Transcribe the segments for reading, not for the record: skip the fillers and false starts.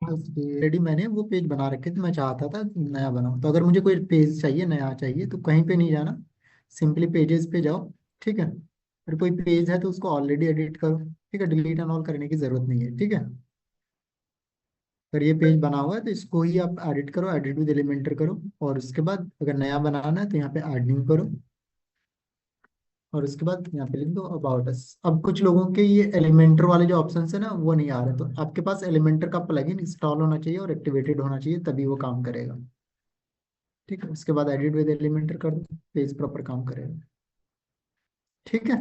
Already मैंने वो page बना रखे थे, मैं चाहता था नया बनाऊं। तो अगर मुझे कोई पेज चाहिए नया चाहिए तो कहीं पे नहीं जाना, सिंपली पेजेस पे जाओ। ठीक है, फिर कोई पेज है तो उसको ऑलरेडी एडिट करो। ठीक है, डिलीट एंड ऑल करने की जरूरत नहीं है। ठीक है, अगर ये पेज बना हुआ है तो इसको ही आप एडिट करो, एडिट विद एलिमेंटर करो। और उसके बाद अगर नया बनाना है तो यहाँ पे ऐड न्यू करो, और उसके बाद यहाँ पे लिख दो अबाउट अस। अब कुछ लोगों के ये एलिमेंटर वाले जो ऑप्शन है ना वो नहीं आ रहे, तो आपके पास एलिमेंटर का प्लगइन इंस्टॉल होना चाहिए और एक्टिवेटेड होना चाहिए, तभी वो काम करेगा। ठीक है, उसके बाद एडिट विद एलिमेंटर कर दो, पेज प्रॉपर काम करेगा। ठीक है,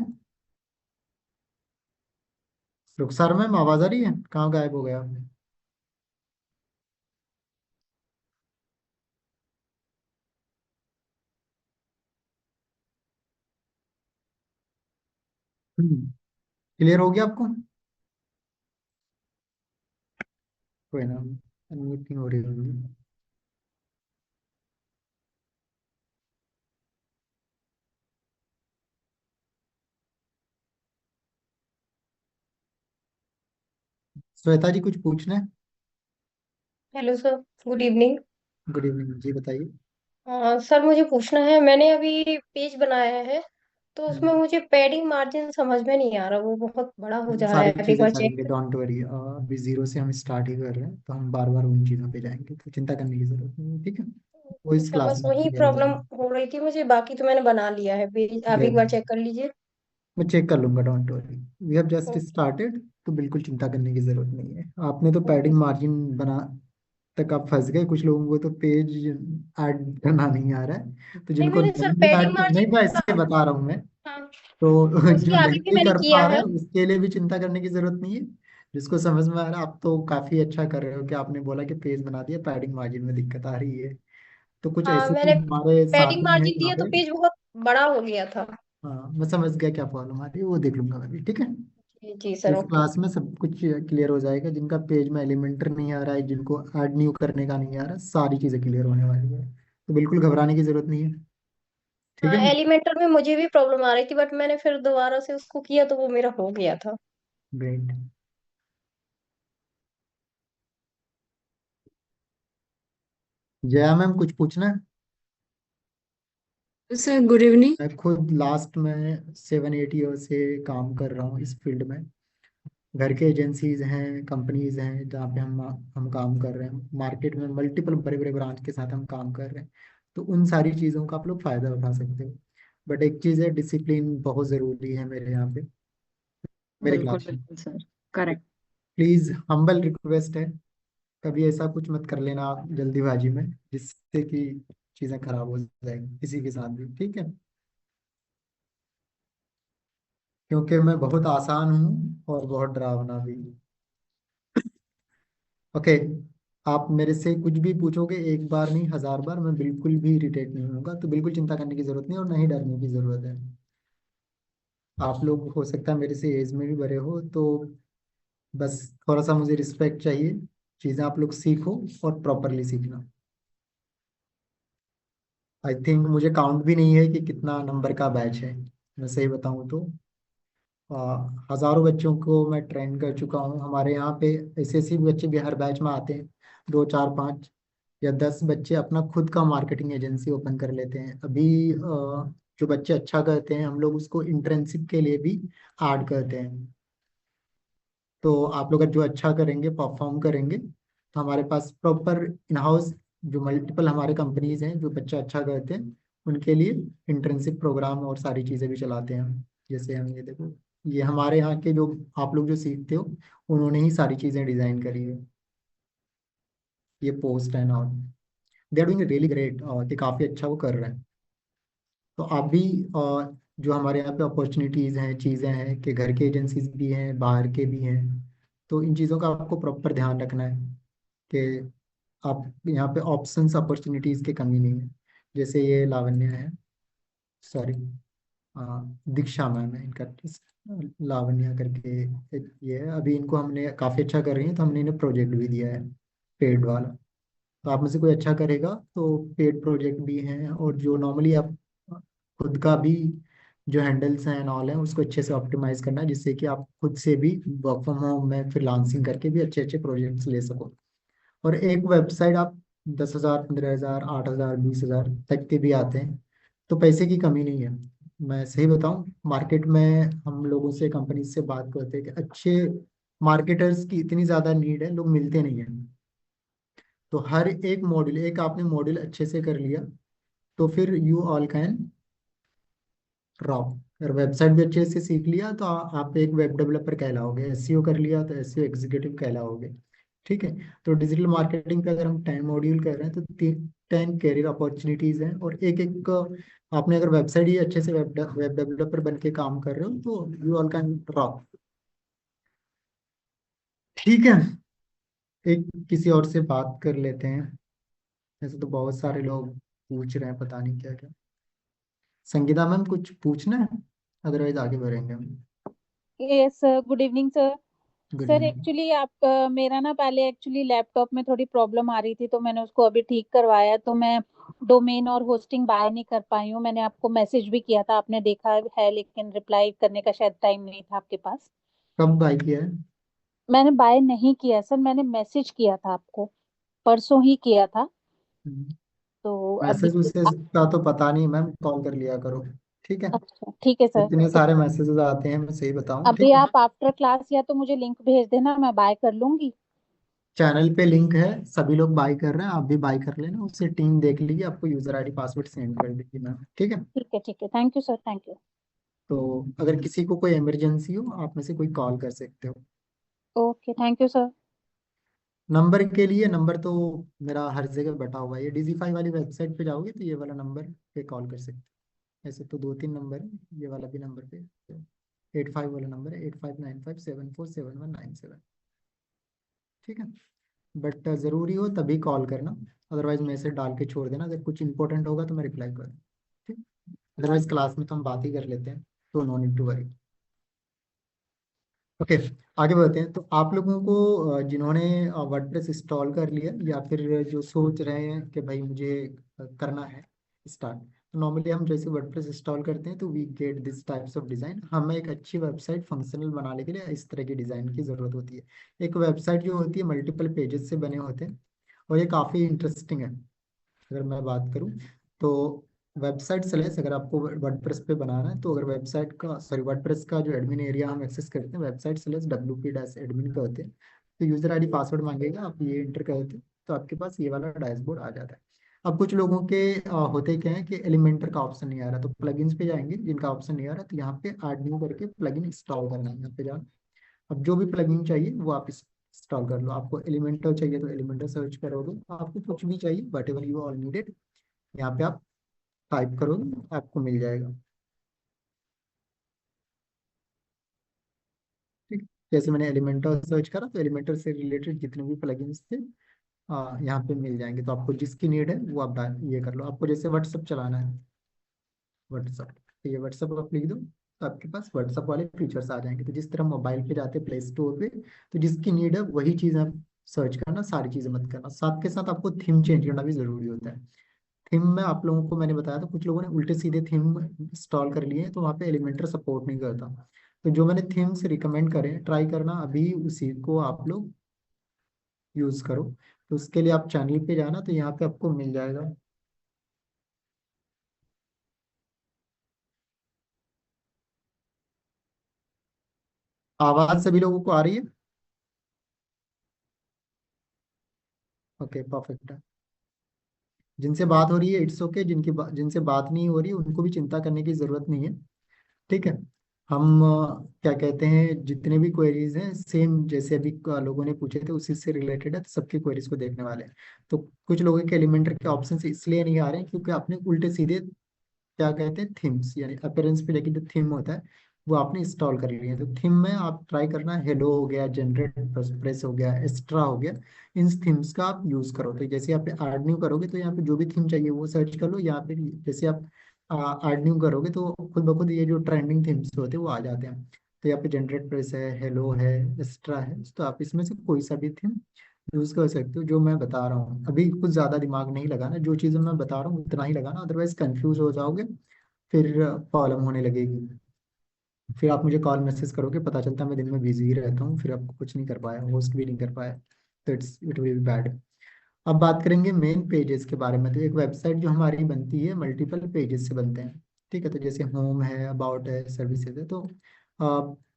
रुखसार मैम आवाज आ रही है? कहाँ गायब हो गया आपने? क्लियर हो गया आपको? कोई ना, अनम्यूट नहीं हो रही होगी। श्वेता जी कुछ पूछना है? Hello sir. Good evening. Good evening जी, बताइए। सर मुझे पूछना है, मैंने अभी पेज बनाया है तो उसमें हम्म, मुझे पैडिंग मार्जिन समझ में नहीं आ रहा, वो बहुत बड़ा हो जा रहा है। सारी अभी एक चीजें बार करेंगे, चेक। Don't worry. अभी जीरो से हम स्टार्ट ही कर रहे हैं, तो हम बार बार उन चीजों पे जाएंगे, तो चिंता करने की जरूरत नहीं है। ठीक है, वो इस अच्छा, क्लास बस में वही क्लियर हो प्रॉब्लम जाएगा। हो रही थी मुझे, बाकी तो मैंने बना लिया है पेज। आप एक बार Great. चेक कर लीजिए। मैं चेक कर लूंगा, don't worry. We have just okay. Started, तो बिल्कुल चिंता करने की जरूरत नहीं है। आपने तो ओके। पैडिंग मार्जिन बना तक आप फंस गए, कुछ लोगों को तो पेज ऐड करना नहीं आ रहा है, तो नहीं, जिनको मैंने सर नहीं पैडिंग ऐड नहीं, मार्जिन तो ऐसे बता रहा हूँ मैं। हाँ, तो उसके जो आगे भी नहीं मैंने कर किया पा रहे है। हैं उसके लिए भी चिंता करने की जरूरत नहीं है। जिसको समझ में आ रहा है, आप तो काफी अच्छा कर रहे हो कि आपने बोला कि पेज बना दिया, पैडिंग मार्जिन में दिक्कत आ रही है। तो कुछ हाँ, ऐसे भी मैंने हमारे पैडिंग साथी हैं मार्जिन यहाँ दिया तो पे। पेज बहुत बड़ा हो गया था। हाँ, मैं समझ गया क्या प्रॉब्लम आ रही है, वो देख लूंगा मैं भी। ठीक है, जी जी तो सर, इस ओके। क्लास में सब कुछ क्लियर हो जाएगा। जिनका पेज में एलिमेंटर नहीं आ रहा है, जिनको ऐड न्यू करने का नहीं आ रहा, सारी चीजें क्लियर होने वाली है, तो बिल्कुल घबराने की जरूरत नहीं है। ठीक हाँ, है। एलिमेंटर में मुझे भी प्रॉब्लम आ रही थी, बट मैंने फिर दोबारा से उसको किया तो वो मेरा हो गया था। ग्रेट। जया मैम कुछ पूछना है? Sir good evening. मैं खुद लास्ट में 7-8 ईयर से काम कर रहा हूँ इस फील्ड में। घर के एजेंसीज हैं, कंपनीज हैं जहाँ पे हम काम कर रहे हैं, मार्केट में मल्टीपल बड़े बड़े ब्रांच के साथ हम काम कर रहे हैं। तो उन सारी चीज़ों का आप लोग फायदा उठा सकते हो। बट एक चीज़ है, डिसिप्लिन बहुत ज़रूरी है मेरे यहाँ पे, मेरे बिल्कुल क्लास में। बिल्कुल sir. Correct. Please, humble request है, कभी ऐसा कुछ मत कर लेना आप जल्दीबाजी में, जिससे कि चीज़ें खराब हो जाएंगी किसी के साथ भी। ठीक है, क्योंकि मैं बहुत आसान हूँ और बहुत डरावना भी। ओके, आप मेरे से कुछ भी पूछोगे, एक बार नहीं 1000 बार, मैं बिल्कुल भी इरिटेट नहीं होऊंगा, तो बिल्कुल चिंता करने की जरूरत नहीं और ना ही डरने की जरूरत है। आप लोग हो सकता है मेरे से एज में भी बड़े हो, तो बस थोड़ा सा मुझे रिस्पेक्ट चाहिए। चीज़ें आप लोग सीखो और प्रॉपरली सीखना। आई थिंक मुझे काउंट भी नहीं है कि कितना नंबर का बैच है, मैं सही बताऊं तो हजारों बच्चों को मैं ट्रेन कर चुका हूँ। हमारे यहाँ पे ऐसे ऐसे भी बच्चे भी हर बैच में आते हैं, 2 4 5 या 10 बच्चे अपना खुद का मार्केटिंग एजेंसी ओपन कर लेते हैं अभी। जो बच्चे अच्छा करते हैं हम लोग उसको इंटर्नशिप के लिए भी ऐड करते हैं। तो आप लोग जो अच्छा करेंगे, परफॉर्म करेंगे, तो हमारे पास प्रॉपर इन हाउस जो मल्टीपल हमारे कंपनीज हैं जो बच्चा अच्छा करते हैं, उनके लिए इंटर्नशिप प्रोग्राम और सारी चीज़ें भी चलाते हैं हम। जैसे हम ये देखो, ये हमारे यहाँ के जो आप लोग जो सीखते हो, उन्होंने ही सारी चीज़ें डिज़ाइन करी है। ये पोस्ट है ना, they are doing really great, कि काफ़ी अच्छा वो कर रहे हैं। तो आप भी जो हमारे यहाँ पे अपॉर्चुनिटीज़ हैं, चीज़ें हैं कि घर के एजेंसीज भी हैं, बाहर के भी हैं, तो इन चीज़ों का आपको प्रॉपर ध्यान रखना है कि आप यहाँ पे ऑप्शंस अपॉर्चुनिटीज़ की कमी नहीं है। जैसे ये लावण्य है, सॉरी, दीक्षा मैम है इनका, लावण्य करके ये है। अभी इनको हमने काफ़ी अच्छा कर रही है, तो हमने इन्हें प्रोजेक्ट भी दिया है, पेड वाला। तो आप में से कोई अच्छा करेगा तो पेड प्रोजेक्ट भी हैं, और जो नॉर्मली आप खुद का भी जो हैंडल्स हैं एंड ऑल हैं उसको अच्छे से ऑप्टिमाइज करना है, जिससे कि आप खुद से भी वर्क फ्रॉम होम में फ्रीलांसिंग करके भी अच्छे अच्छे प्रोजेक्ट्स ले सको। और एक वेबसाइट आप 10,000, 15,000, 8,000, 20,000 तक के भी आते हैं। तो पैसे की कमी नहीं है। मैं सही बताऊं, मार्केट में हम लोगों से, कंपनी से बात करते हैं कि अच्छे मार्केटर्स की इतनी ज़्यादा नीड है, लोग मिलते नहीं हैं। तो हर एक मॉड्यूल, एक आपने मॉड्यूल अच्छे से कर लिया तो फिर यू ऑल कैन रॉक। अगर वेबसाइट भी अच्छे से सीख लिया तो आप एक वेब डेवलपर कहलाओगे। एसईओ कर लिया तो एसईओ एग्जीक्यूटिव कहलाओगे। ठीक है। तो डिजिटल मार्केटिंग का अगर हम 10 मॉड्यूल कर रहे हैं तो 10 कैरियर अपॉर्चुनिटीज हैं, और एक एक आपने अगर वेबसाइट ही अच्छे से वेब डेवलपर बन के काम कर रहे हो तो यू ऑल कैन रॉक। ठीक है। एक किसी और से बात कर लेते हैं। ऐसे तो बहुत सारे लोग पूछ रहे हैं, पता नहीं क्या क्या। संगीता मैम कुछ पूछना है, अदरवाइज आगे बढ़ेंगे हम। Yes sir, good evening sir. Good sir evening. Actually आप मेरा ना पहले एक्चुअली लैपटॉप में थोड़ी प्रॉब्लम आ रही थी, तो मैंने उसको अभी ठीक करवाया। तो मैं डोमेन और होस्टिंग बाय नहीं कर पाई हूँ। मैंने आपको मैसेज भी किया था, आपने देखा है, लेकिन रिप्लाई करने का शायद टाइम नहीं था आपके पास। कब बाई किया है? मैंने बाय नहीं किया सर, मैंने मैसेज किया था आपको, परसों ही किया था। तो अभी मैसेज उसेज का तो पता नहीं मैम, कॉल कर लिया करो। ठीक है। अच्छा ठीक है सर। इतने तो सारे मैसेजेस आते हैं, मैं सही बताऊं, अभी ठीक है। आप आफ्टर क्लास या तो मुझे लिंक भेज देना, मैं बाय कर लूंगी। चैनल पे लिंक है, सभी लोग बाई कर रहे हैं, आप भी बाई कर लेना, उससे टीम देख लीजिए, आपको यूजर आईडी पासवर्ड सेंड कर देगी मैम। ठीक है। ठीक है, thank you sir, thank you. तो अगर किसी को कोई इमरजेंसी हो, आप में से कोई कॉल कर सकते हो। Okay, thank you sir. Number के लिए, नंबर तो मेरा हर जगह बटा हुआ है। ये डिजीफाई वाली वेबसाइट पे जाओगे तो ये वाला नंबर पे कॉल कर सकते हो। ऐसे तो 2-3 नंबर है, ये वाला भी नंबर पे 85 वाला नंबर है, 8595747197। ठीक है। बट ज़रूरी हो तभी कॉल करना, अदरवाइज मैसेज डाल के छोड़ देना। अगर कुछ इंपॉर्टेंट होगा तो मैं रिप्लाई कर दूँ। ठीक। अदरवाइज क्लास में तो हम बात ही कर लेते हैं, तो no need to worry. Okay. आगे बढ़ते हैं। तो आप लोगों को जिन्होंने वर्डप्रेस इंस्टॉल कर लिया, या फिर जो सोच रहे हैं कि भाई मुझे करना है स्टार्ट, तो नॉर्मली हम जैसे वर्डप्रेस इंस्टॉल करते हैं तो we get this types of design. हमें एक अच्छी वेबसाइट फंक्शनल बनाने के लिए इस तरह की डिज़ाइन की ज़रूरत होती है। एक वेबसाइट जो होती है मल्टीपल पेजेस से बने होते हैं, और ये काफ़ी इंटरेस्टिंग है। अगर मैं बात करूं तो वेबसाइट स्लैश, अगर आपको वर्डप्रेस पे बनाना है तो अगर वेबसाइट का, सॉरी, वर्डप्रेस का जो एडमिन एरिया हम एक्सेस करते हैं, वेबसाइट स्लैश wp-admin करते हैं, तो यूजर आईडी पासवर्ड मांगेगा, आप ये इंटर करते हैं तो आपके पास ये वाला डैशबोर्ड आ जाता है। अब कुछ लोगों के होते क्या है कि एलिमेंटर का ऑप्शन नहीं आ रहा, तो प्लगइन्स पे जाएंगे, जिनका ऑप्शन नहीं आ रहा तो यहाँ पे ऐड न्यू करके प्लगइन इंस्टॉल करना है, यहाँ पे जाना। अब जो भी प्लगइन चाहिए वो आप इंस्टॉल कर लो। आपको एलिमेंटर चाहिए तो एलिमेंटर सर्च करोगे, आपको कुछ भी चाहिए what ever you all needed, यहाँ पे आप टाइप करोगे आपको मिल जाएगा। ठीक। जैसे मैंने एलिमेंटर सर्च करा तो एलिमेंटर से रिलेटेड जितने भी प्लगइन्स थे यहाँ पे मिल जाएंगे। तो आपको जिसकी नीड है वो आप ये कर लो। आपको जैसे व्हाट्सअप चलाना है, व्हाट्सअप, तो ये व्हाट्सअप आप लिख दो तो आपके पास व्हाट्सअप वाले फीचर्स आ जाएंगे। तो जिस तरह मोबाइल पे जाते प्ले स्टोर पे, तो जिसकी नीड है वही चीज़ आप सर्च करना, सारी चीज़ें मत करना। साथ के साथ आपको थीम चेंज करना भी जरूरी होता है। थीम में आप लोगों को मैंने बताया था, कुछ लोगों ने उल्टे सीधे थीम इंस्टॉल कर लिए हैं, तो वहाँ पे एलिमेंटर सपोर्ट नहीं करता। तो जो मैंने थीम्स रिकमेंड करे, ट्राई करना अभी उसी को आप लोग यूज़ करो। तो उसके लिए आप चैनल पे जाना, तो यहाँ पे आपको मिल जाएगा। आवाज़ सभी लोगों को आ रही है? ओके, परफेक्ट है। जिनसे बात हो रही है इट्स ओके, जिनसे बात नहीं हो रही है उनको भी चिंता करने की ज़रूरत नहीं है। ठीक है। हम क्या कहते हैं, जितने भी क्वेरीज हैं सेम जैसे अभी लोगों ने पूछे थे उसी से रिलेटेड है, तो सबकी क्वेरीज को देखने वाले हैं। तो कुछ लोगों के एलिमेंटर के ऑप्शन इसलिए नहीं आ रहे हैं क्योंकि आपने उल्टे सीधे क्या कहते हैं थीम्स, यानी अपीयरेंस पे जाके जो थीम होता है वो आपने इंस्टॉल कर लिया है। तो थीम में आप ट्राई करना, हेलो हो गया, जनरेट प्रेस हो गया, एक्स्ट्रा हो गया, इन थीम्स का आप यूज करो। तो जैसे आप ऐड न्यू करोगे तो यहाँ पे जो भी थीम चाहिए वो सर्च कर लो। यहाँ पे जैसे आप ऐड न्यू करोगे तो खुद ब खुद ये जो ट्रेंडिंग थीम्स होते हैं वो आ जाते हैं। तो यहाँ पे जनरेट प्रेस है, हेलो है, एक्स्ट्रा है, तो आप इसमें से कोई सा भी थीम यूज कर सकते हो। जो मैं बता रहा हूँ अभी कुछ ज्यादा दिमाग नहीं लगाना, जो चीज़ें मैं बता रहा हूँ उतना ही लगाना, अदरवाइज कंफ्यूज हो जाओगे, फिर प्रॉब्लम होने लगेगी। फिर आप मुझे कॉल मैसेज करोगे, पता चलता है मैं दिन में बिजी ही रहता हूँ, फिर आपको कुछ नहीं कर पाया, होस्ट भी नहीं कर पाया, तो इट विल बी बैड। अब बात करेंगे मेन पेजेस के बारे में। तो एक वेबसाइट जो हमारी बनती है मल्टीपल पेजेस से बनते हैं। ठीक है, तो जैसे होम है, अबाउट है, सर्विसेज है। तो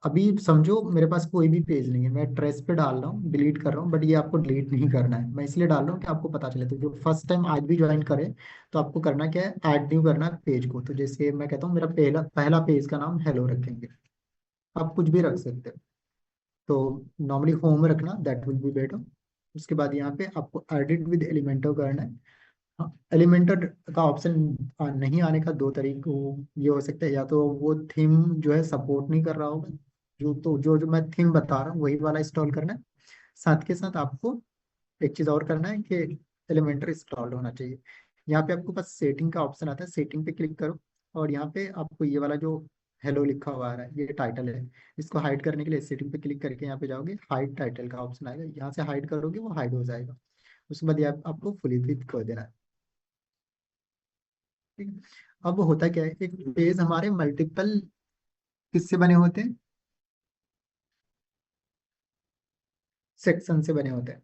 अभी समझो मेरे पास कोई भी पेज नहीं है, मैं ट्रेस पे डाल रहा हूँ, डिलीट कर रहा हूँ, बट ये आपको डिलीट नहीं करना है। मैं इसलिए डाल रहा हूँ कि आपको पता चले। तो जो फर्स्ट टाइम आज भी ज्वाइन करे तो आपको करना क्या है, ऐड न्यू करना है पेज को। तो जैसे मैं कहता हूँ मेरा पहला पहला पेज का नाम हेलो रखेंगे। आप कुछ भी रख सकते हो। तो नॉर्मली होम रखना, दैट विल बी बेटर। उसके बाद यहाँ पे आपको एडिट विद एलिमेंटर करना है। हाँ, एलिमेंटर का ऑप्शन नहीं आने का दो तरीके ये हो सकता है। या तो वो थीम जो है सपोर्ट नहीं कर रहा होगा, जो मैं थीम बता रहा हूँ वही वाला इंस्टॉल करना है। साथ के साथ आपको एक चीज़ और करना है कि एलिमेंटर इंस्टॉल होना चाहिए। यहाँ पे आपको बस सेटिंग का ऑप्शन आता है, सेटिंग पे क्लिक करो। और यहाँ पे आपको ये वाला जो हेलो लिखा हुआ आ रहा है, ये टाइटल है। इसको हाइड करने के लिए सेटिंग पे क्लिक करके यहाँ पे जाओगे, हाइड टाइटल का ऑप्शन आएगा, यहाँ से हाइड करोगे वो हाइड हो जाएगा। उसके बाद ये आपको फुली फिल कर देना है। ठीक है। अब होता क्या है, एक पेज हमारे मल्टीपल किससे बने होते हैं, सेक्शन से बने होते हैं।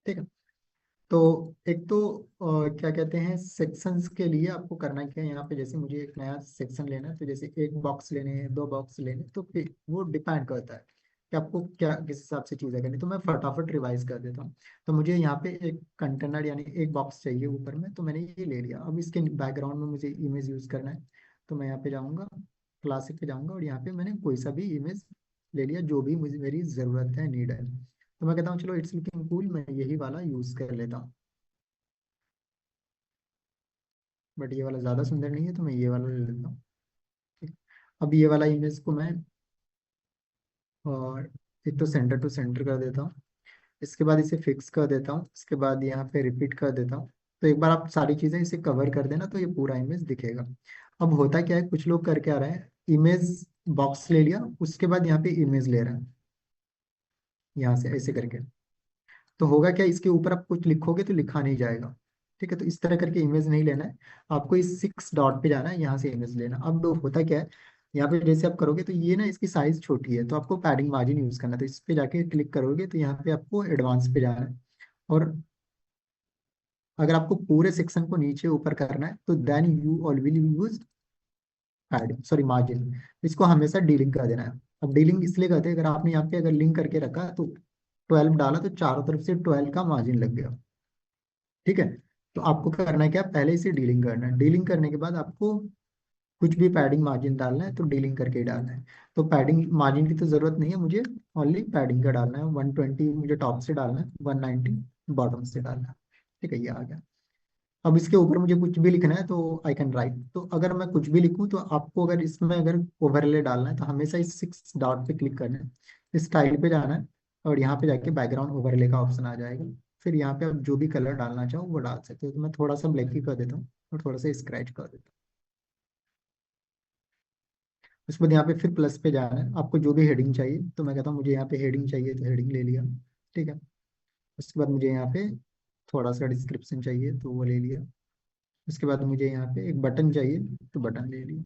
ठीक है। तो एक तो क्या कहते हैं, सेक्शंस के लिए आपको करना क्या है, यहाँ पे जैसे मुझे एक नया सेक्शन लेना है, तो जैसे एक बॉक्स लेने हैं, दो बॉक्स लेने हैं, तो फिर वो डिपेंड करता है कि आपको क्या किस हिसाब से चीज़ें करनी। तो मैं फटाफट रिवाइज कर देता हूँ। तो मुझे यहाँ पे एक कंटेनर यानी एक बॉक्स चाहिए ऊपर में, तो मैंने ये ले लिया। अब इसके बैकग्राउंड में मुझे इमेज यूज़ करना है। तो मैं यहाँ पे जाऊँगा, क्लासिक पे जाऊँगा, और यहाँ पे मैंने कोई सा भी इमेज ले लिया जो भी मुझे मेरी ज़रूरत है, नीड है। तो मैं कहता हूँ चलो इट्स लुकिंग कूल, मैं यही वाला यूज़ कर लेता हूँ। बट ये वाला ज़्यादा सुंदर नहीं है, तो मैं ये वाला ले लेता हूँ। ठीक। अब ये वाला इमेज को मैं और एक तो सेंटर टू सेंटर कर देता हूँ। इसके बाद इसे फिक्स कर देता हूँ। इसके बाद यहाँ पे रिपीट कर देता हूँ। तो एक बार आप सारी चीज़ें इसे कवर कर देना तो ये पूरा इमेज दिखेगा। अब होता क्या है, कुछ लोग करके आ रहे हैं, इमेज बॉक्स ले लिया, उसके बाद यहाँ पे इमेज ले रहे हैं, यहाँ से ऐसे करके। तो होगा क्या, इसके ऊपर आप कुछ लिखोगे तो लिखा नहीं जाएगा। ठीक है, तो इस तरह करके इमेज नहीं लेना है। आपको इस 6 डॉट पे जाना है, यहाँ से इमेज लेना। अब होता क्या है, यहाँ पे जैसे आप करोगे तो ये ना इसकी साइज छोटी है, तो आपको पैडिंग मार्जिन यूज करना है। तो इस पे जाके क्लिक करोगे तो यहाँ पे आपको एडवांस पे जाना है। और अगर आपको पूरे सेक्शन को नीचे ऊपर करना है तो then you all will use padding, sorry, margin. इसको हमेशा डीलिंक कर देना है। अब डीलिंग इसलिए करते हैं, अगर आपने यहाँ पे अगर लिंक करके रखा तो 12 डाला तो चारों तरफ से 12 का मार्जिन लग गया। ठीक है। तो आपको करना है क्या, पहले इसे डीलिंग करना है। डीलिंग करने के बाद आपको कुछ भी पैडिंग मार्जिन डालना है तो डीलिंग करके ही डालना है। तो पैडिंग मार्जिन की तो जरूरत नहीं है मुझे, ओनली पैडिंग का डालना है। 120 मुझे टॉप से डालना है, 190 बॉटम से डालना है। ठीक है, ये आ गया। अब इसके ऊपर मुझे कुछ भी लिखना है तो आई कैन राइट। तो अगर मैं कुछ भी लिखूं तो आपको अगर इसमें अगर ओवरले डालना है तो हमेशा इस 6 डॉट पे क्लिक करना है, स्टाइल पे जाना है, और यहाँ पे जाके बैकग्राउंड ओवरले का ऑप्शन आ जाएगा। फिर यहाँ पे आप जो भी कलर डालना चाहो वो डाल सकते हो। तो मैं थोड़ा सा ब्लैक ही कर देता हूँ और थोड़ा सा स्क्रैच कर देता हूँ। उसके बाद यहाँ पे फिर प्लस पे जाना है, आपको जो भी हेडिंग चाहिए। तो मैं कहता हूँ मुझे यहाँ पे हेडिंग चाहिए तो हेडिंग ले लिया। ठीक है। उसके बाद मुझे यहाँ पे थोड़ा सा डिस्क्रिप्शन चाहिए तो वो ले लिया। उसके बाद मुझे यहाँ पे एक बटन चाहिए तो बटन ले लिया।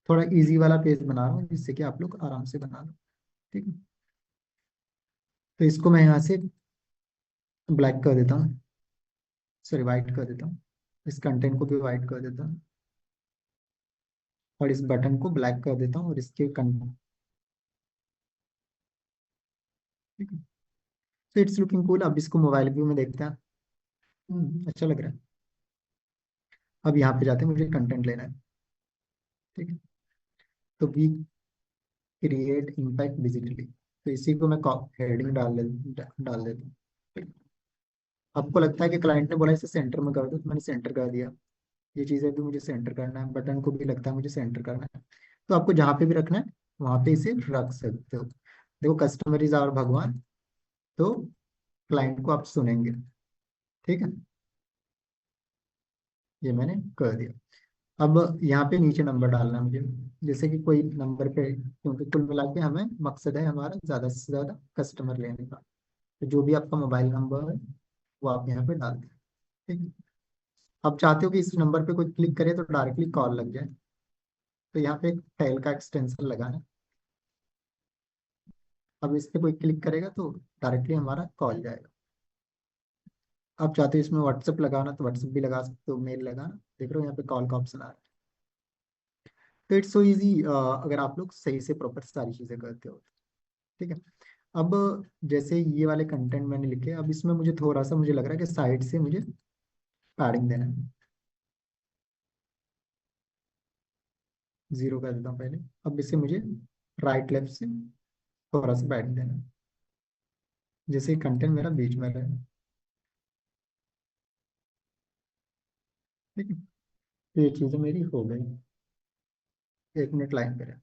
थोड़ा इजी वाला पेज बना रहा हूँ जिससे कि आप लोग आराम से बना लो। ठीक है। तो इसको मैं यहाँ से ब्लैक कर देता हूँ, सॉरी वाइट कर देता हूँ। इस कंटेंट को भी वाइट कर देता हूँ और इस बटन को ब्लैक कर देता हूँ और इसके कंटेंट। ठीक है। तो इट्स लुकिंग कूल। अब इसको मोबाइल व्यू में देखते हैं। अच्छा लग रहा है। अब यहाँ पे जाते हैं, मुझे कंटेंट लेना है। ठीक है। तो वी क्रिएट इम्पैक्ट डिजिटली, तो इसी को मैं हेडिंग डाल देता हूँ। ठीक है। आपको लगता है कि क्लाइंट ने बोला इसे सेंटर में कर दो, तो मैंने सेंटर कर दिया। ये चीज़ें भी मुझे सेंटर करना है, बटन को भी लगता है मुझे सेंटर करना है। तो आपको जहाँ पे भी रखना है वहाँ पे इसे रख सकते हो। देखो, कस्टमर इज आवर भगवान, तो क्लाइंट को आप सुनेंगे। ठीक है, ये मैंने कर दिया। अब यहाँ पे नीचे नंबर डालना है मुझे, जैसे कि कोई नंबर पे, क्योंकि कुल मिला के हमें मकसद है हमारा ज़्यादा से ज़्यादा कस्टमर लेने का। तो जो भी आपका मोबाइल नंबर है वो आप यहाँ पे डाल दें। ठीक है। आप चाहते हो कि इस नंबर पे कोई क्लिक करे तो डायरेक्टली कॉल लग जाए, तो यहाँ पे एक टेल का एक्सटेंशन लगाना है। अब इस पे कोई क्लिक करेगा तो डायरेक्टली हमारा कॉल जाएगा। आप चाहते हो इसमें व्हाट्सएप लगाना तो व्हाट्सएप भी लगा सकते हो, मेल लगाना, देख रहे हो यहाँ पे कॉल का ऑप्शन आ रहा है। तो इट्स सो इजी अगर आप लोग सही से प्रॉपर सारी चीज़ें करते हो। ठीक है। अब जैसे ये वाले कंटेंट मैंने लिखे, अब इसमें मुझे थोड़ा सा मुझे लग रहा है कि साइड से मुझे पैडिंग देना है। 0 कर देता हूँ पहले। अब इसे मुझे राइट लेफ्ट से थोड़ा सा पैडिंग देना है, जैसे कंटेंट मेरा बीच में रहे। ठीक है। तो ये चीज़ें मेरी हो गई। 1 मिनट लाइन पे रहे।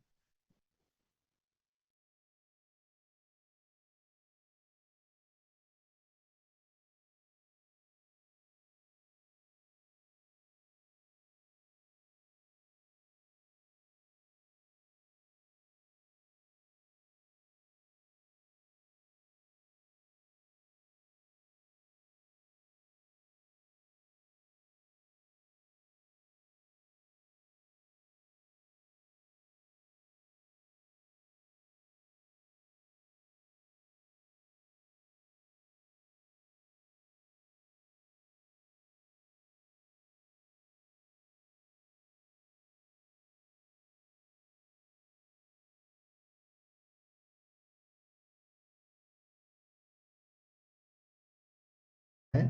है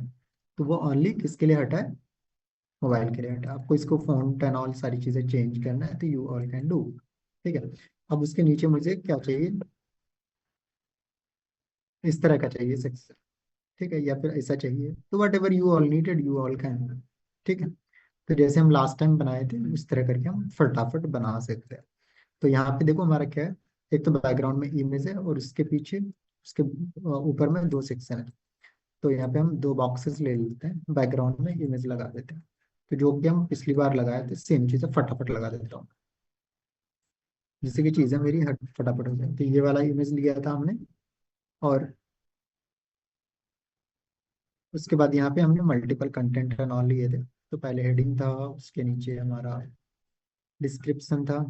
तो वो ओनली किसके लिए हटा है? मोबाइल के लिए हटा। आपको इसको फ़ॉन्ट एंड ऑल सारी चीज़ें चेंज करना है तो यू ऑल कैन डू। ठीक है। अब उसके नीचे मुझे क्या चाहिए? इस तरह का चाहिए सेक्शन। ठीक है, या फिर ऐसा चाहिए, तो what ever you all needed you all can. ठीक है। तो जैसे हम लास्ट टाइम बनाए थे उस तरह करके हम फटाफट बना सकते हैं। तो यहाँ पे देखो हमारा क्या है, एक तो बैकग्राउंड में इमेज है और उसके पीछे उसके ऊपर में 2 सेक्शन है। तो यहाँ पे हम 2 बॉक्सेस ले लेते हैं, बैकग्राउंड में इमेज लगा देते हैं। तो जो कि हम पिछली बार लगाए थे सेम चीज़ें फटाफट लगा देता हूँ, जिससे कि चीज़ें मेरी हट फटाफट हो जाए। तो ये वाला इमेज लिया था हमने, और उसके बाद यहाँ पे हमने मल्टीपल कंटेंट एंड ऑल लिए थे। तो पहले हेडिंग था, उसके नीचे हमारा डिस्क्रिप्शन था।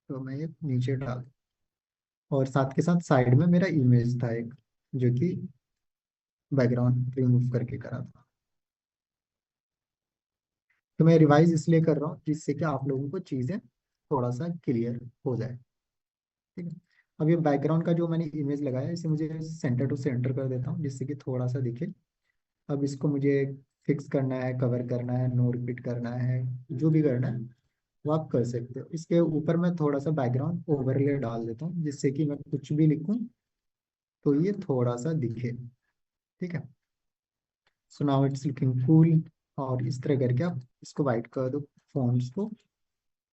तो मैं ये नीचे डाल, और साथ के साथ साइड में मेरा इमेज था एक, जो कि बैकग्राउंड रिमूव करके करा था। तो मैं रिवाइज इसलिए कर रहा हूँ जिससे कि आप लोगों को चीज़ें थोड़ा सा क्लियर हो जाए। ठीक है। अब ये बैकग्राउंड का जो मैंने इमेज लगाया है, इसे मुझे सेंटर टू सेंटर कर देता हूँ जिससे कि थोड़ा सा दिखे। अब इसको मुझे फिक्स करना है, कवर करना है, नो रिपीट करना है, जो भी करना है वो आप कर सकते हो। इसके ऊपर मैं थोड़ा सा बैकग्राउंड ओवरले डाल देता हूँ जिससे कि मैं कुछ भी लिखूं तो ये थोड़ा सा दिखे। ठीक है। So now it's looking cool. और इस तरह करके आप इसको वाइट कर दो, फॉन्ट्स को,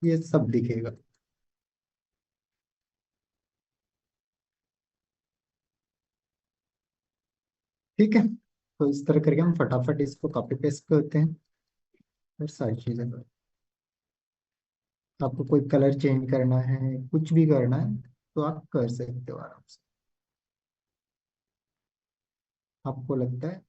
ये सब दिखेगा। ठीक है। तो इस तरह करके हम फटाफट इसको कॉपी पेस्ट करते हैं और सारी चीज़ें कर। आपको कोई कलर चेंज करना है, कुछ भी करना है तो आप कर सकते हो आराम से। आपको लगता है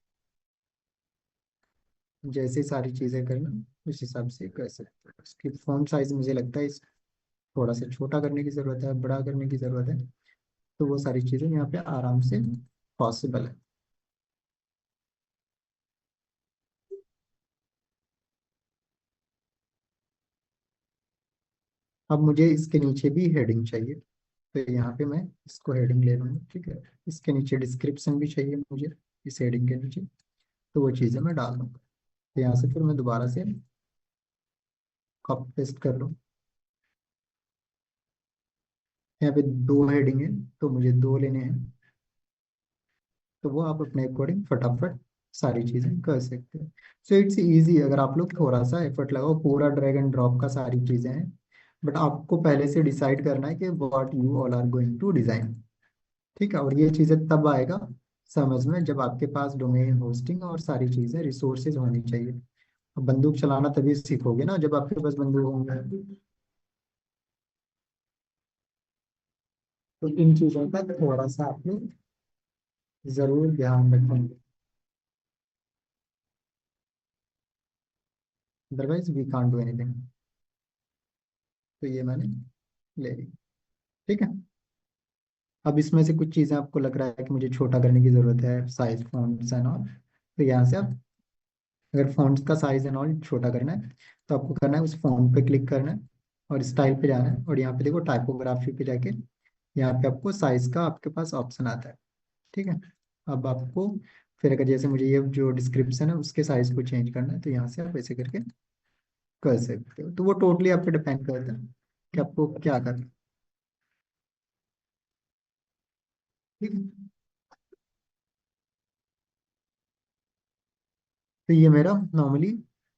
जैसे सारी चीज़ें करना उस हिसाब से कर सकते हो। इसकी फॉन्ट साइज मुझे लगता है इस थोड़ा सा छोटा करने की ज़रूरत है, बड़ा करने की ज़रूरत है। तो वो सारी चीज़ें यहाँ पे आराम से पॉसिबल है। अब मुझे इसके नीचे भी हेडिंग चाहिए, तो यहाँ पे मैं इसको हेडिंग ले लूँगा। ठीक है। इसके नीचे डिस्क्रिप्शन भी चाहिए मुझे, इस हेडिंग के नीचे। तो वो चीज़ें मैं डाल दूँगा। तो यहाँ से फिर मैं दोबारा से कॉपी पेस्ट कर लूँ। यहाँ पे 2 हेडिंग है तो मुझे 2 लेने हैं। तो वो आप अपने अकॉर्डिंग फटाफट सारी चीज़ें कर सकते हैं। सो इट्स इजी, अगर आप लोग थोड़ा सा एफर्ट लगाओ। पूरा ड्रैग एंड ड्रॉप का सारी चीज़ें हैं, बट आपको पहले से डिसाइड करना है कि what you all are going to design. ठीक है। और ये चीज़ें तब आएगा समझ में जब आपके पास डोमेन होस्टिंग और सारी चीज़ें रिसोर्सेज होनी चाहिए। अब बंदूक चलाना तभी सीखोगे ना जब आपके पास बंदूक होंगे। तो इन चीज़ों का थोड़ा सा आप लोग जरूर ध्यान रखेंगे, otherwise we can't do anything. तो ये मैंने ले ली। ठीक है। अब इसमें से कुछ चीज़ें आपको लग रहा है कि मुझे छोटा करने की ज़रूरत है, साइज फॉन्ट्स एंड ऑल, तो यहाँ से आप अगर फॉन्ट्स का साइज एंड ऑल छोटा करना है तो आपको करना है उस फॉन्ट पे क्लिक करना है और स्टाइल पे जाना है, और यहाँ पे देखो टाइपोग्राफी पे जाके यहाँ पे आपको साइज का आपके पास ऑप्शन आता है। ठीक है। अब आपको फिर अगर जैसे मुझे ये जो डिस्क्रिप्शन है उसके साइज को चेंज करना है तो यहाँ से आप ऐसे करके कर सकते हो। तो वो टोटली आप पे डिपेंड करता है कि आपको क्या करना है। ठीक है। तो ये मेरा नॉर्मली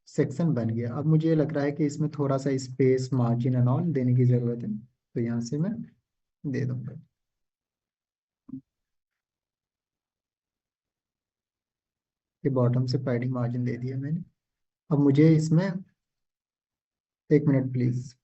सेक्शन बन गया। अब मुझे लग रहा है कि इसमें थोड़ा सा स्पेस मार्जिन एंड ऑल देने की ज़रूरत है, तो यहाँ से मैं दे दूंगा। ये बॉटम से पैडिंग मार्जिन दे दिया मैंने। अब मुझे इसमें 1 minute please.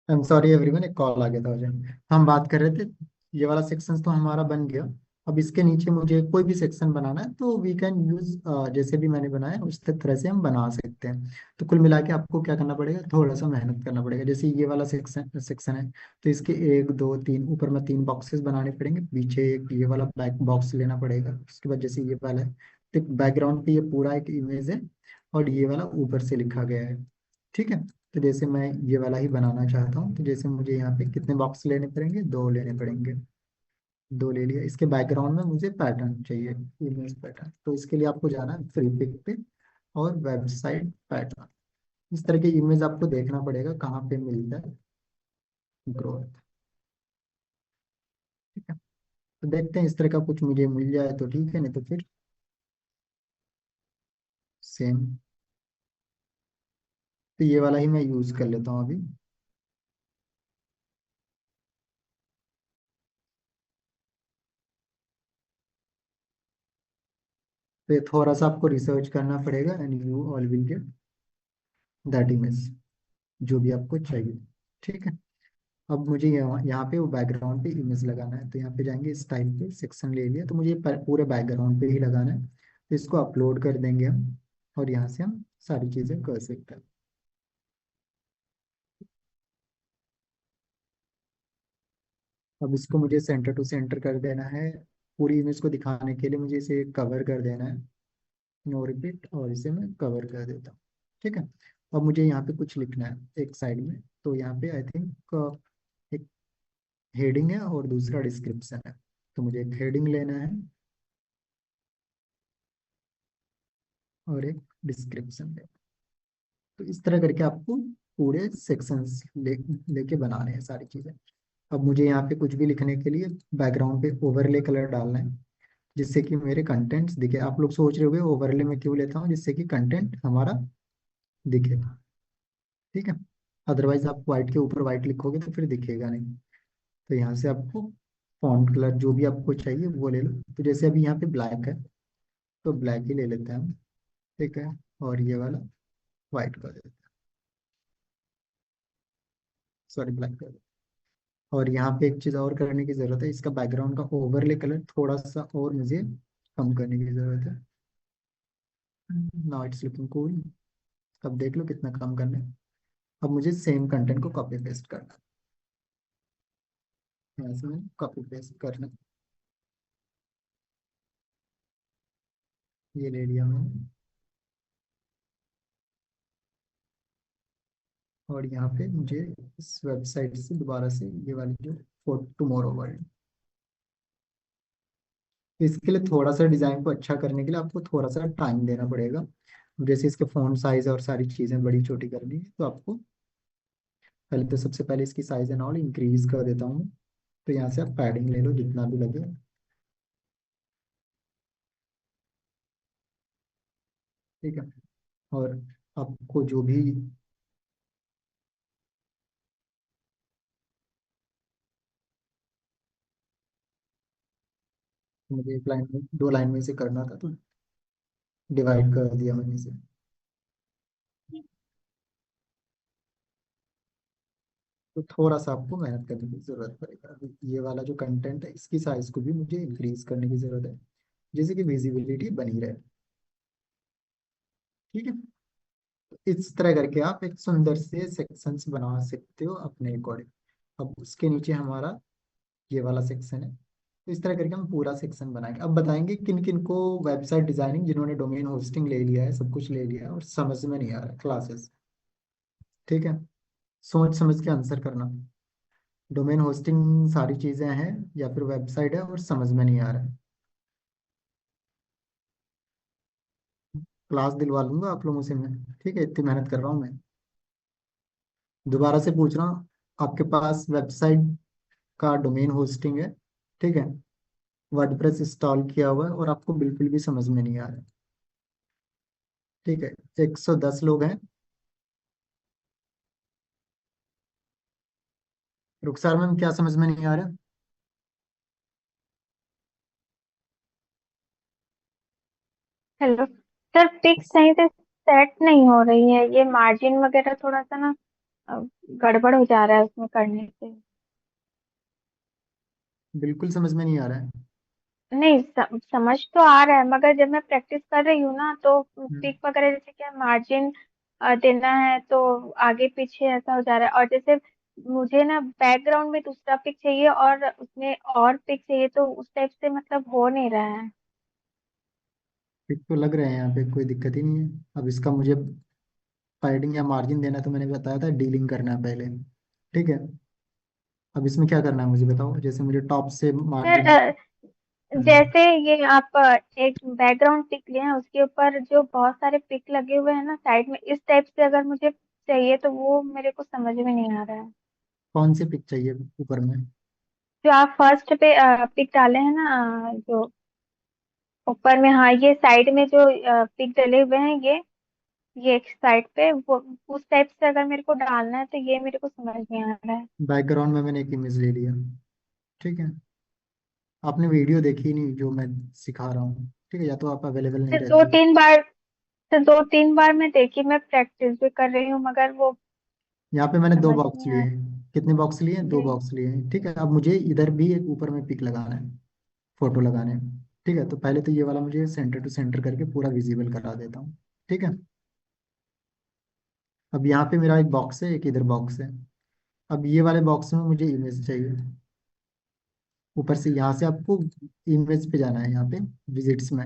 I am sorry everyone, एक कॉल आ गया था मुझे। हम बात कर रहे थे, ये वाला सेक्शन तो हमारा बन गया। अब इसके नीचे मुझे कोई भी सेक्शन बनाना है तो वी कैन यूज, जैसे भी मैंने बनाया उस तरह से हम बना सकते हैं। तो कुल मिला के आपको क्या करना पड़ेगा, थोड़ा सा मेहनत करना पड़ेगा। जैसे ये वाला सेक्शन सेक्शन है तो इसके 1 2 3 ऊपर में 3 बॉक्सेस बनाने पड़ेंगे, पीछे एक ये वाला बैक बॉक्स लेना पड़ेगा। उसके बाद जैसे ये वाला है तो बैकग्राउंड पे ये पूरा एक इमेज है और ये वाला ऊपर से लिखा गया है। ठीक है। तो जैसे मैं ये वाला ही बनाना चाहता हूँ तो जैसे मुझे यहाँ पे कितने बॉक्स लेने पड़ेंगे, 2 लेने पड़ेंगे। 2 ले लिया। इसके बैकग्राउंड में मुझे पैटर्न चाहिए, इमेज पैटर्न। तो इसके लिए आपको जाना है फ्री पिक पे और वेबसाइट पैटर्न। इस तरह के इमेज आपको देखना पड़ेगा कहाँ पे मिलता है ग्रोथ। ठीक है। तो देखते हैं इस तरह का कुछ मुझे मिल जाए तो ठीक है, नहीं तो फिर सेम। तो ये वाला ही मैं यूज कर लेता हूँ अभी। तो ये थोड़ा सा आपको रिसर्च करना पड़ेगा and you all will get that image जो भी आपको चाहिए। ठीक है। अब मुझे यहाँ यहाँ पे वो बैकग्राउंड पे इमेज लगाना है, तो यहाँ पे जाएंगे स्टाइल पे, सेक्शन ले लिया, तो मुझे पूरे बैकग्राउंड पे ही लगाना है। तो इसको अपलोड कर देंगे हम और यहाँ से हम सारी चीज़ें कर सकते हैं। अब इसको मुझे सेंटर टू सेंटर कर देना है पूरी इमेज को दिखाने के लिए मुझे इसे कवर कर देना है, नो रिपीट, और इसे मैं कवर कर देता हूँ। ठीक है। अब मुझे यहाँ पे कुछ लिखना है एक साइड में, तो यहाँ पे आई थिंक एक हेडिंग है और दूसरा डिस्क्रिप्शन है। तो मुझे एक हेडिंग लेना है और एक डिस्क्रिप्शन लेना है। तो इस तरह करके आपको पूरे सेक्शंस लेके बनाने हैं सारी चीज़ें। अब मुझे यहाँ पे कुछ भी लिखने के लिए बैकग्राउंड पे ओवरले कलर डालना है, जिससे कि मेरे कंटेंट्स दिखे। आप लोग सोच रहे होंगे ओवरले में क्यों लेता हूँ, जिससे कि कंटेंट हमारा दिखे। ठीक है। अदरवाइज आप व्हाइट के ऊपर व्हाइट लिखोगे तो फिर दिखेगा नहीं। तो यहाँ से आपको फॉन्ट कलर जो भी आपको चाहिए वो ले लो। तो जैसे अभी यहाँ पे ब्लैक है, तो ब्लैक ही ले लेते हैं हम। ठीक है। और ये वाला व्हाइट कर देते हैं, सॉरी ब्लैक कर देते हैं। और यहाँ पे एक चीज़ और करने की ज़रूरत है, इसका बैकग्राउंड का ओवरले कलर थोड़ा सा और मुझे कम करने की ज़रूरत है। Now it's looking cool. अब देख लो कितना कम करना है। अब मुझे सेम कंटेंट को कॉपी पेस्ट करना है, यहाँ से मैं कॉपी पेस्ट करना है। ये ले लिया मैंने। और यहाँ पे मुझे इस वेबसाइट से दोबारा से ये वाली जो फॉर टुमारो वर्ल्ड, इसके लिए थोड़ा सा डिजाइन को अच्छा करने के लिए आपको थोड़ा सा टाइम देना पड़ेगा। जैसे इसके फॉन्ट साइज और सारी चीज़ें बड़ी छोटी करनी है, तो आपको पहले तो सबसे पहले इसकी साइज एंड ऑल इंक्रीज कर देता हूँ। तो यहाँ से आप पैडिंग ले लो जितना भी लगे। ठीक है। और आपको जो भी मुझे एक लाइन में दो लाइन में से करना था, तो डिवाइड कर दिया मैंने इसे। तो थोड़ा सा आपको मेहनत करने की जरूरत पड़ेगा। अभी ये वाला जो कंटेंट है इसकी साइज को भी मुझे इंक्रीज करने की जरूरत है, जैसे कि विजिबिलिटी बनी रहे। ठीक है। तो इस तरह करके आप एक सुंदर से सेक्शंस बना सकते हो अपने अकॉर्डिंग। अब उसके नीचे हमारा ये वाला सेक्शन है। तो इस तरह करके हम पूरा सेक्शन बनाएंगे। अब बताएंगे किन किन को वेबसाइट डिजाइनिंग, जिन्होंने डोमेन होस्टिंग ले लिया है, सब कुछ ले लिया है और समझ में नहीं आ रहा क्लासेस। ठीक है। सोच समझ के आंसर करना। डोमेन होस्टिंग सारी चीजें हैं या फिर वेबसाइट है और समझ में नहीं आ रहा है। क्लास दिलवा लूंगा आप लोगों से मैं। ठीक है, इतनी मेहनत कर रहा हूँ मैं। दोबारा से पूछ रहा हूँ, आपके पास वेबसाइट का डोमेन होस्टिंग है, ठीक है, वर्डप्रेस इंस्टॉल किया हुआ है और आपको बिल्कुल भी समझ में नहीं आ रहा है। ठीक है। 110 लोग हैं। रुखसार मैम क्या समझ में नहीं आ रहा? हेलो सर, पिक सही से सेट नहीं हो रही है। ये मार्जिन वगैरह थोड़ा सा ना अ, गड़बड़ हो जा रहा है उसमें करने से। बिल्कुल समझ में नहीं आ रहा है। नहीं समझ तो आ रहा है, मगर जब मैं प्रैक्टिस कर रही हूँ ना तो हम्म, पिक वगैरह जैसे क्या मार्जिन देना है तो आगे पीछे ऐसा हो जा रहा है। और जैसे मुझे ना बैकग्राउंड में दूसरा पिक चाहिए और उसमें और पिक चाहिए, तो उस टाइप से मतलब हो नहीं रहा है। ठीक तो लग रहे हैं, यहाँ पे कोई दिक्कत ही नहीं है। अब इसका मुझे पैडिंग या मार्जिन देना है, तो मैंने बताया था डीलिंग करना है पहले। ठीक है। अब इसमें क्या करना है मुझे बताओ, जैसे मुझे टॉप से सर मार्जिन। जैसे ये आप एक बैकग्राउंड पिक लिए हैं, उसके ऊपर जो बहुत सारे पिक लगे हुए हैं ना साइड में, इस टाइप से अगर मुझे चाहिए तो वो मेरे को समझ में नहीं आ रहा है। कौन से पिक चाहिए ऊपर में? जो आप फर्स्ट पे पिक डाले हैं ना, जो ऊपर में, हाँ ये साइड में जो पिक डले हुए हैं, ये एक साइड पे वो, उस टाइप से अगर मेरे को डालना है तो ये मेरे को समझ नहीं आ रहा है। बैकग्राउंड में मैंने एक इमेज ले लिया। ठीक है। आपने वीडियो देखी नहीं जो मैं सिखा रहा हूँ, ठीक है, या तो आप अवेलेबल नहीं फिर दो रहती हो। तीन बार तो 2-3 बार मैं देखी, मैं प्रैक्टिस भी कर रही हूँ, मगर वो यहाँ पे मैंने दो समझ बॉक्स नहीं लिए आ हैं। कितने बॉक्स लिए हैं? दो रही। बॉक्स लिए हैं। ठीक है। अब मुझे इधर भी एक ऊपर में पिक लगाना है, फोटो लगाने हैं। ठीक है। तो पहले तो ये वाला मुझे सेंटर टू सेंटर करके पूरा विजिबल करा देता हूँ। ठीक है। अब यहाँ पे मेरा एक बॉक्स है, एक इधर बॉक्स है। अब ये वाले बॉक्स में मुझे इमेज चाहिए। ऊपर से यहाँ से आपको इमेज पे जाना है, यहाँ पे विजिट्स में।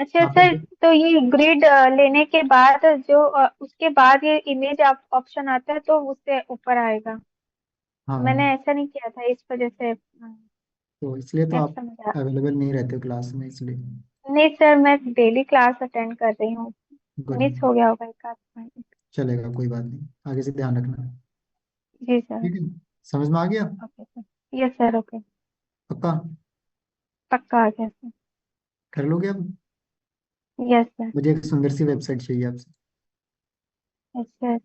अच्छा यहाँ सर, पे तो ये ग्रिड लेने के बाद जो उसके बाद ये इमेज ऑप्शन आता है तो उससे ऊपर आएगा। मैंने हाँ, ऐसा नहीं किया था, इस वजह से तो इसलिए तो अब आप समझा। अवेलेबल नहीं रहते हो क्लास में, इसलिए। नहीं सर, मैं डेली क्लास अटेंड कर रही हूँ। गुड। मिस हो गया होगा एक आध पॉइंट। चलेगा, कोई बात नहीं, आगे से ध्यान रखना। जी सर। ठीक है, समझ में आ गया? Okay sir. Yes sir, okay. पक्का? पक्का आ गया सर। कर लोगे अब? Yes sir. मुझे एक सुंदर सी वेबसाइट चाहिए आपसे। Yes sir,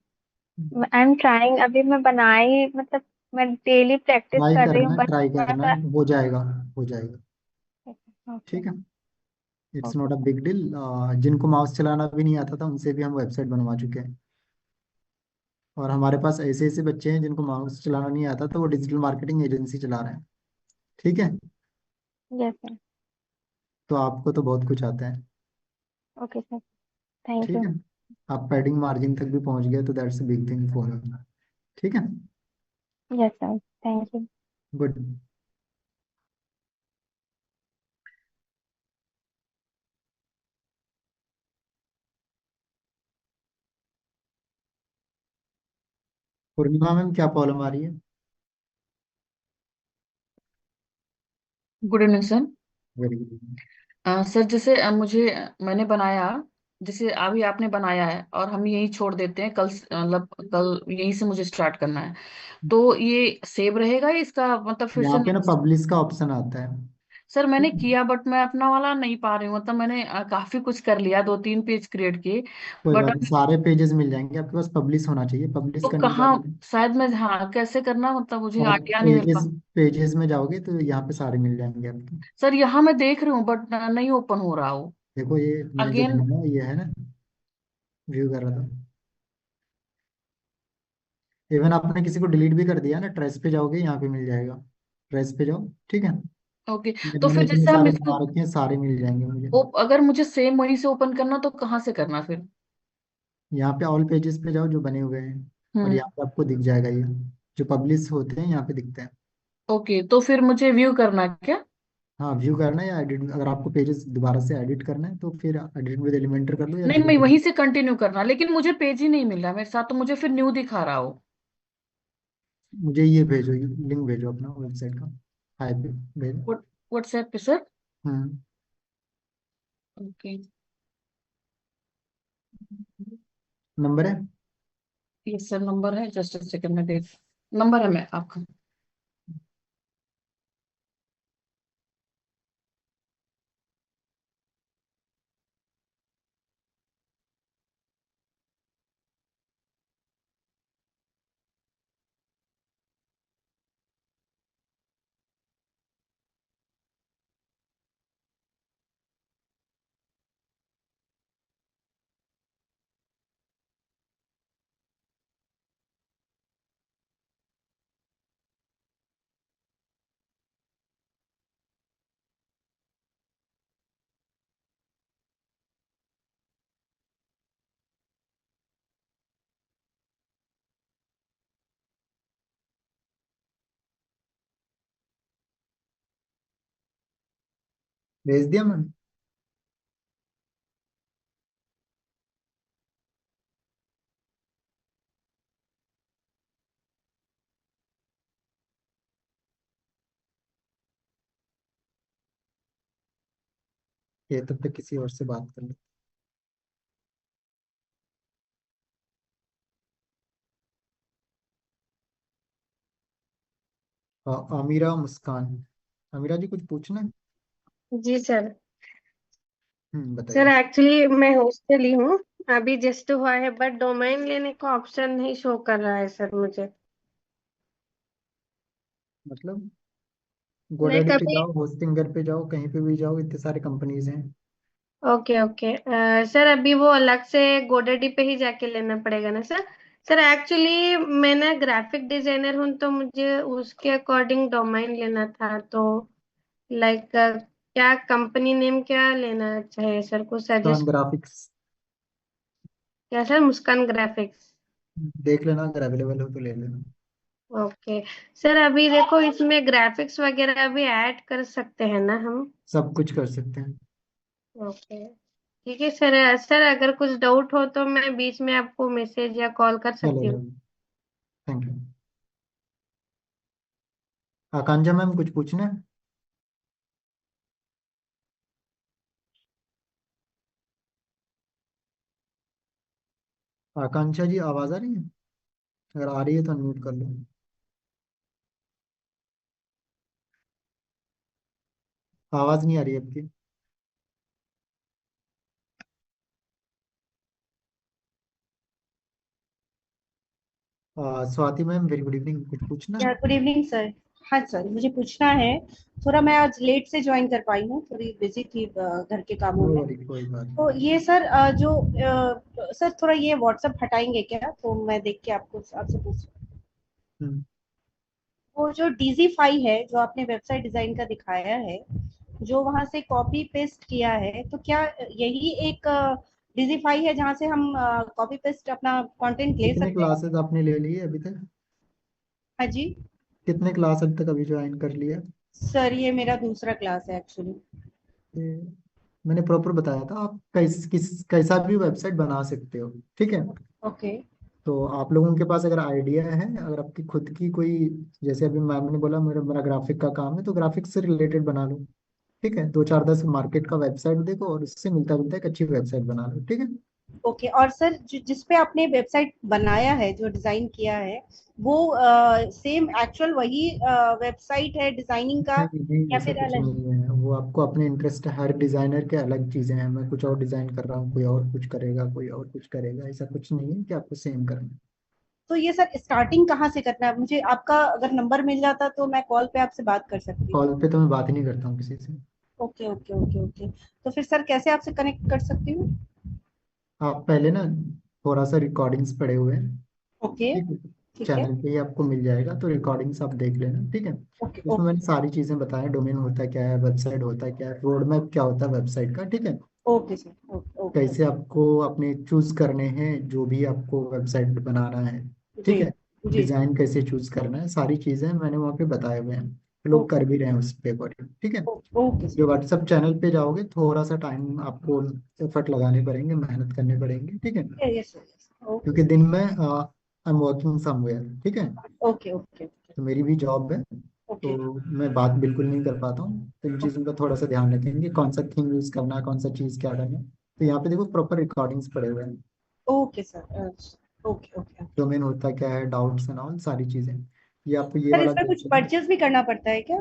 I am trying. अभी मैं बनाई, मतलब मैं डेली प्रैक्टिस ट्राई कर रही हूँ, करना, बस ट्राई थोड़ा करना, सा। हो जाएगा, हो जाएगा। ओके। ठीक है, it's okay not a sir. Big deal. जिनको माउस चलाना भी नहीं आता था उनसे भी हम वेबसाइट बनवा चुके हैं। और हमारे पास ऐसे ऐसे बच्चे हैं जिनको माउस चलाना नहीं आता, तो वो डिजिटल मार्केटिंग एजेंसी चला रहे हैं। ठीक है, यस सर। तो आपको तो बहुत कुछ आता है। Okay sir. थैंक ठीक यू। है, आप पैडिंग मार्जिन तक भी पहुंच गए तो that's big thing for me. ठीक है, yes sir. Thank you. Good. Purnima ma'am, क्या प्रॉब्लम आ रही है? Good evening sir. Very good. Sir जैसे मैंने बनाया, जैसे अभी आपने बनाया है और हम यही छोड़ देते हैं, कल मतलब कल यहीं से मुझे स्टार्ट करना है, तो ये सेव रहेगा या इसका मतलब फिर से यहाँ पे ना नहीं? पब्लिश का ऑप्शन आता है। सर मैंने ठीक है, किया बट मैं अपना वाला नहीं पा रही हूँ, मतलब मैंने काफी कुछ कर लिया, 2-3 पेज क्रिएट किए कोई बट बात नहीं, सारे पेजेस मिल जाएंगे आपके पास। पब्लिश होना चाहिए, पब्लिश तो करने के कहाँ, बाद शायद मैं, हाँ कैसे करना, मतलब मुझे और आइडिया नहीं मेरे पेजेस पास। पेजेस में जाओगे तो यहाँ पे सारे मिल जाएंगे आपको। सर यहाँ मैं देख रही हूँ बट नहीं ओपन हो रहा हो। देखो, ये मैंने जो अगेन? बनाया ये है ना, व्यू कर रहा था। इवन आपने किसी को डिलीट भी कर दिया ना, ट्रेस पे जाओगे, यहाँ पे मिल जाएगा। ट्रेस पे जाओ, ठीक है। ओके, तो मैंने फिर इतने जैसे हम सारे इसको, बना रखे हैं, सारे मिल जाएंगे मुझे। अगर मुझे सेम वहीं से ओपन करना तो कहाँ से करना फिर? यहाँ पे ऑल पेजेस पे जाओ जो बने हुए हैं, और हम्म। यहाँ पे आपको दिख जाएगा ये, जो पब्लिश होते हैं यहाँ पे दिखते हैं। ओके, तो फिर मुझे व्यू करना है क्या? हाँ, व्यू करना है या एडिट, अगर आपको पेजेस दोबारा से एडिट करना है तो फिर एडिट विद एलिमेंटर कर लो या नहीं, व्यू मैं कर लो। वहीं से कंटिन्यू करना, लेकिन मुझे पेज ही नहीं मिल रहा मेरे साथ, तो मुझे फिर न्यू दिखा रहा हो। मुझे ये भेजो, लिंक भेजो अपना वेबसाइट का। हाय पे भेजो। व्हाट्सएप पे सर? हम्म। ओके। नंबर है? ये सर नंबर है, जस्ट सेकंड में देख, नंबर है मैं आपका। भेज दिया मैम। ये तब तक किसी और से बात कर लो। अमीरा मुस्कान, अमीरा जी कुछ पूछना है? जी सर। सर बताइए। एक्चुअली मैं हॉस्टल ही हूँ, अभी जस्ट हुआ है, बट डोमेन लेने का ऑप्शन नहीं शो कर रहा है सर मुझे। मतलब लाइक गोडैडी पे अभी, जाओ, होस्टिंगर पे जाओ, कहीं पे भी जाओ, इतने सारे कंपनीज हैं। ओके ओके सर, अभी वो अलग से गोडैडी पे ही जाके लेना पड़ेगा ना सर? सर एक्चुअली मैं ना ग्राफिक डिजाइनर हूँ, तो मुझे उसके अकॉर्डिंग डोमेन लेना था, तो लाइक क्या कंपनी नेम क्या लेना चाहिए सर, को कान सजेस्ट? ग्राफिक्स, क्या सर, मुस्कान ग्राफिक्स? देख लेना, अगर अवेलेबल हो तो ले लेना। ओके सर, अभी देखो इसमें ग्राफिक्स वगैरह भी ऐड कर सकते हैं ना हम? सब कुछ कर सकते हैं। ओके ठीक है सर। सर अगर कुछ डाउट हो तो मैं बीच में आपको मैसेज या कॉल कर सकती चलेगा। हूँ? Thank you. आकांक्षा मैम कुछ पूछना है? आकांक्षा जी आवाज आ रही है? अगर आ रही है तो अनम्यूट कर लो। आवाज नहीं आ रही है आपकी। Swati ma'am very good evening, कुछ पूछना है? या गुड इवनिंग सर। हाँ सर, मुझे पूछना है। थोड़ा मैं आज लेट से ज्वाइन कर पाई हूँ, थोड़ी बिजी थी घर के कामों नो में। वरी, कोई बात तो नहीं। ये सर सर थोड़ा ये व्हाट्सएप हटाएंगे क्या, तो मैं देख के आपको आपसे पूछ। हम्म, वो जो डीजीफाई है जो आपने वेबसाइट डिजाइन का दिखाया है, जो वहां से कॉपी पेस्ट किया है, तो क्या यही एक डीजीफाई है जहां से हम कॉपी पेस्ट अपना कंटेंट ले कितने सकते हैं? क्लासेस आपने ले लिए अभी तक? हाँ जी कितने क्लास अभी तक अभी ज्वाइन कर लिया? सर, ये मेरा दूसरा क्लास है एक्चुअली। ये मैंने प्रॉपर बताया था, आप कैसा भी वेबसाइट बना सकते हो, ठीक है। ओके तो आप लोगों के पास अगर आइडिया है, अगर आपकी खुद की कोई, जैसे अभी मैम ने बोला मेरा मेरा ग्राफिक का काम है, तो ग्राफिक से रिलेटेड बना लो, ठीक है। दो चार दस मार्केट का वेबसाइट देखो और उससे मिलता जुलता एक अच्छी वेबसाइट बना लो, ठीक है। ओके। और सर जिस पे आपने वेबसाइट बनाया है, जो डिजाइन किया है, वो सेम एक्चुअल वही वेबसाइट है डिजाइनिंग का, नहीं नहीं, या ऐसा फिर कुछ अलग? नहीं है, वो आपको अपने इंटरेस्ट है, हर डिजाइनर के अलग चीजें हैं, मैं कुछ और डिजाइन कर रहा हूँ, कोई और कुछ करेगा, कोई और कुछ करेगा, ऐसा कुछ नहीं है कि आपको सेम करना है। तो ये सर स्टार्टिंग कहाँ से करना है? मुझे आपका अगर नंबर मिल जाता तो मैं कॉल पे आपसे बात कर सकती हूँ। कॉल पे तो मैं बात ही नहीं करता हूँ किसी से। Okay okay okay okay. तो फिर सर कैसे आपसे कनेक्ट कर सकती हूँ? आप पहले ना थोड़ा सा रिकॉर्डिंग्स पड़े हुए हैं, ओके ठीक है, ठीक है। चैनल पे ही आपको मिल जाएगा, तो रिकॉर्डिंग्स आप देख लेना, ठीक है। ओके इसमें ओके मैंने सारी चीजें बताया, डोमेन होता क्या है, वेबसाइट होता क्या है, रोड मैप क्या होता है वेबसाइट का, ठीक है। Okay sir. Okay okay. कैसे आपको अपने चूज करने हैं जो भी आपको वेबसाइट बनाना है, ठीक जी है। जी। डिजाइन कैसे चूज करना है, सारी चीजें मैंने वहाँ पे बताए हुए हैं, लोग कर भी रहे हैं उस पे अकॉर्डिंग, ठीक है। ओके जो सर। व्हाट्सएप चैनल पे जाओगे, थोड़ा सा टाइम आपको एफर्ट लगाने पड़ेंगे, मेहनत करने पड़ेंगे, ठीक है। Yes sir. ओके क्योंकि दिन में आई एम वर्किंग समवेयर, ठीक है, ओके ओके तो मेरी भी जॉब है, ओके तो मैं बात बिल्कुल नहीं कर पाता हूँ, तो इन चीज़ों का थोड़ा सा ध्यान रखेंगे, कौन सा थीम यूज़ करना है, कौन सा चीज़ क्या करना है। तो यहाँ पे देखो प्रॉपर रिकॉर्डिंग्स पड़े हुए हैं, okay sir. Okay okay. Domain होता क्या है, डाउट्स एंड ऑल सारी चीज़ें। ये आपको ये सर वाला इसमें कुछ देखना है। परचेज भी करना पड़ता है क्या?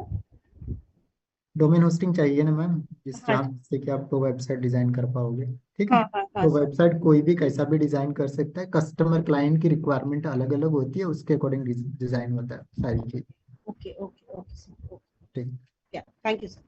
डोमेन होस्टिंग चाहिए ना मैम, हाँ जी। जिससे कि आप तो वेबसाइट डिज़ाइन कर पाओगे, ठीक है। हाँ हाँ हाँ तो सर। वेबसाइट कोई भी कैसा भी डिज़ाइन कर सकता है, कस्टमर क्लाइंट की रिक्वायरमेंट अलग अलग होती है, उसके अकॉर्डिंग डिज़ाइन होता है सारी चीज़, ओके ओके ओके सर। ठीक है। या थैंक यू सर।